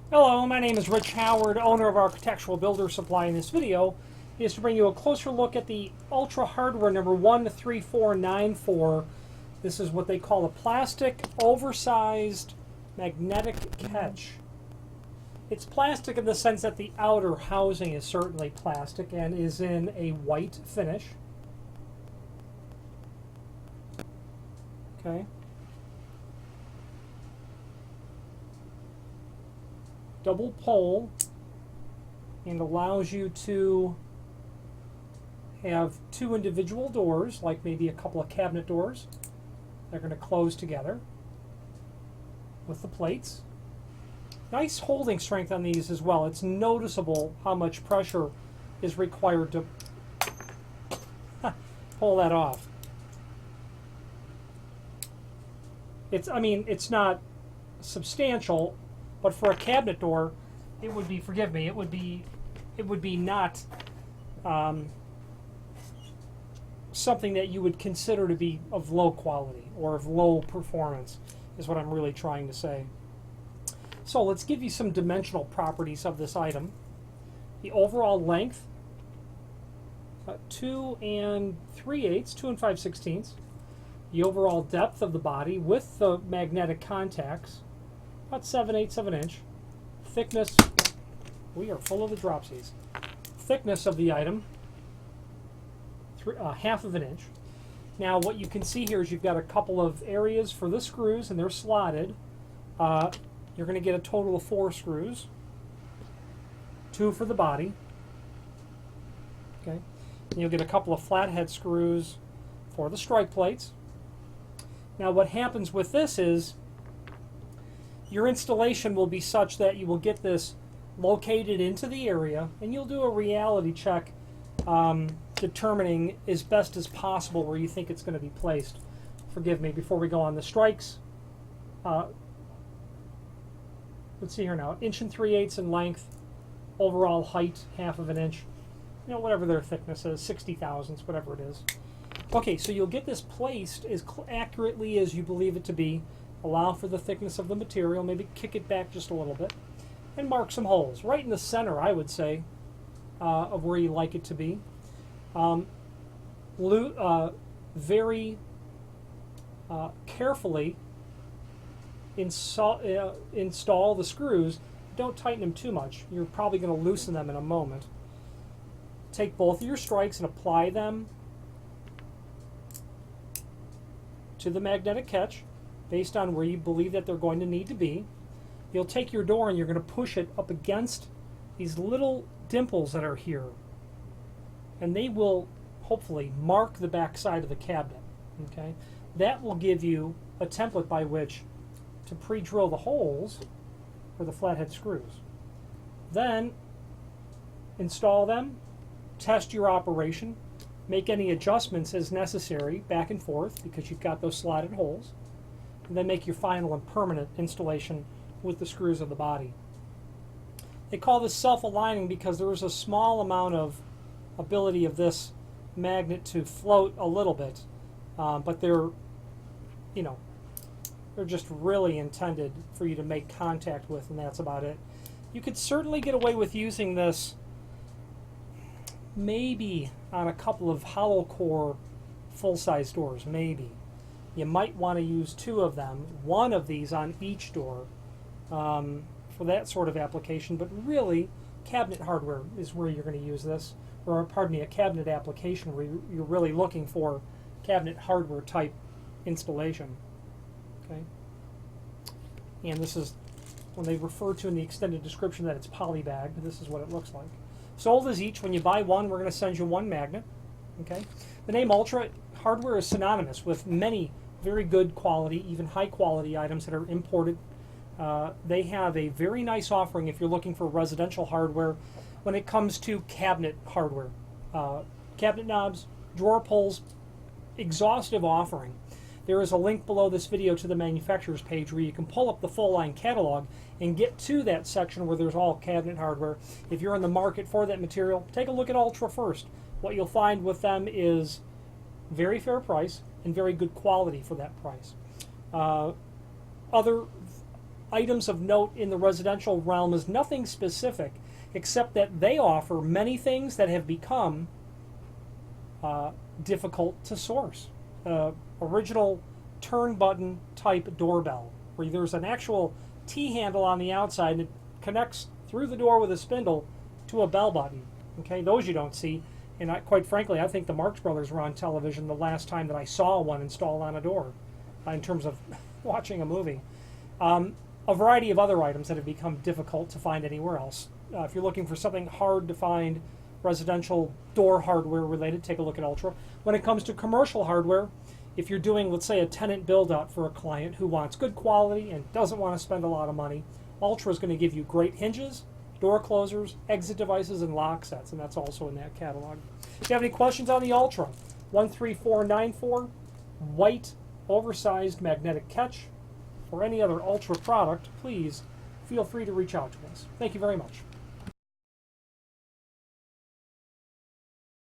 Hello, my name is Rich Howard, owner of Architectural Builder Supply. In this video is to bring you a closer look at the Ultra Hardware number 13494. This is what they call a plastic oversized magnetic catch. It's plastic in the sense that the outer housing is certainly plastic and is in a white finish. Okay. Double pole, and allows you to have two individual doors, like maybe a couple of cabinet doors. They're going to close together with the plates. Nice holding strength on these as well. It's noticeable how much pressure is required to pull that off. It's not substantial, but for a cabinet door, it would be, forgive me, it would be not something that you would consider to be of low quality or of low performance, is what I'm really trying to say. So let's give you some dimensional properties of this item. The overall length, 2 3/8, 2 5/16. The overall depth of the body with the magnetic contacts, about 7/8 of an inch. Thickness, we are full of the dropsies. Thickness of the item, 1/2 of an inch. Now what you can see here is you've got a couple of areas for the screws, and they're slotted. You're going to get a total of 4 screws, 2 for the body. Okay, and you'll get a couple of flathead screws for the strike plates. Now what happens with this is your installation will be such that you will get this located into the area, and you'll do a reality check determining as best as possible where you think it's going to be placed. Forgive me, before we go on the strikes, let's see here now, 1 3/8 in length, overall height 1/2 of an inch, whatever their thickness is, 60 thousandths, whatever it is. Okay, so you'll get this placed as accurately as you believe it to be. Allow for the thickness of the material, maybe kick it back just a little bit, and mark some holes. Right in the center, I would say, of where you like it to be. Very carefully install the screws. Don't tighten them too much. You're probably going to loosen them in a moment. Take both of your strikes and apply them to the magnetic catch based on where you believe that they're going to need to be. You'll take your door and you're going to push it up against these little dimples that are here, and they will hopefully mark the back side of the cabinet. Okay, that will give you a template by which to pre-drill the holes for the flathead screws. Then install them, test your operation, make any adjustments as necessary back and forth because you've got those slotted holes, and then make your final and permanent installation with the screws of the body. They call this self-aligning because there is a small amount of ability of this magnet to float a little bit, but they're just really intended for you to make contact with, and that's about it. You could certainly get away with using this maybe on a couple of hollow core full-size doors, maybe. You might want to use 2 of them, 1 of these on each door for that sort of application, but really cabinet hardware is where you're going to use this, or pardon me, a cabinet application where you're really looking for cabinet hardware type installation. Okay, and this is when they refer to in the extended description that it's polybagged. This is what it looks like. Sold as each. When you buy one, we're going to send you 1 magnet. Okay, the name Ultra Hardware is synonymous with many very good quality, even high quality items that are imported. They have a very nice offering if you're looking for residential hardware when it comes to cabinet hardware. Cabinet knobs, drawer pulls, exhaustive offering. There is a link below this video to the manufacturer's page where you can pull up the full line catalog and get to that section where there's all cabinet hardware. If you're in the market for that material, take a look at Ultra first. What you'll find with them is very fair price and very good quality for that price. Other items of note in the residential realm is nothing specific, except that they offer many things that have become difficult to source. Original turn button type doorbell, where there's an actual T-handle on the outside and it connects through the door with a spindle to a bell button. Okay, those you don't see. And quite frankly, I think the Marx Brothers were on television the last time that I saw one installed on a door in terms of watching a movie. A variety of other items that have become difficult to find anywhere else. If you're looking for something hard to find, residential door hardware related, take a look at Ultra. When it comes to commercial hardware, if you're doing, let's say, a tenant build-out for a client who wants good quality and doesn't want to spend a lot of money, Ultra is going to give you great hinges, door closers, exit devices, and lock sets, and that's also in that catalog. If you have any questions on the Ultra, 13494, white, oversized magnetic catch, or any other Ultra product, please feel free to reach out to us. Thank you very much.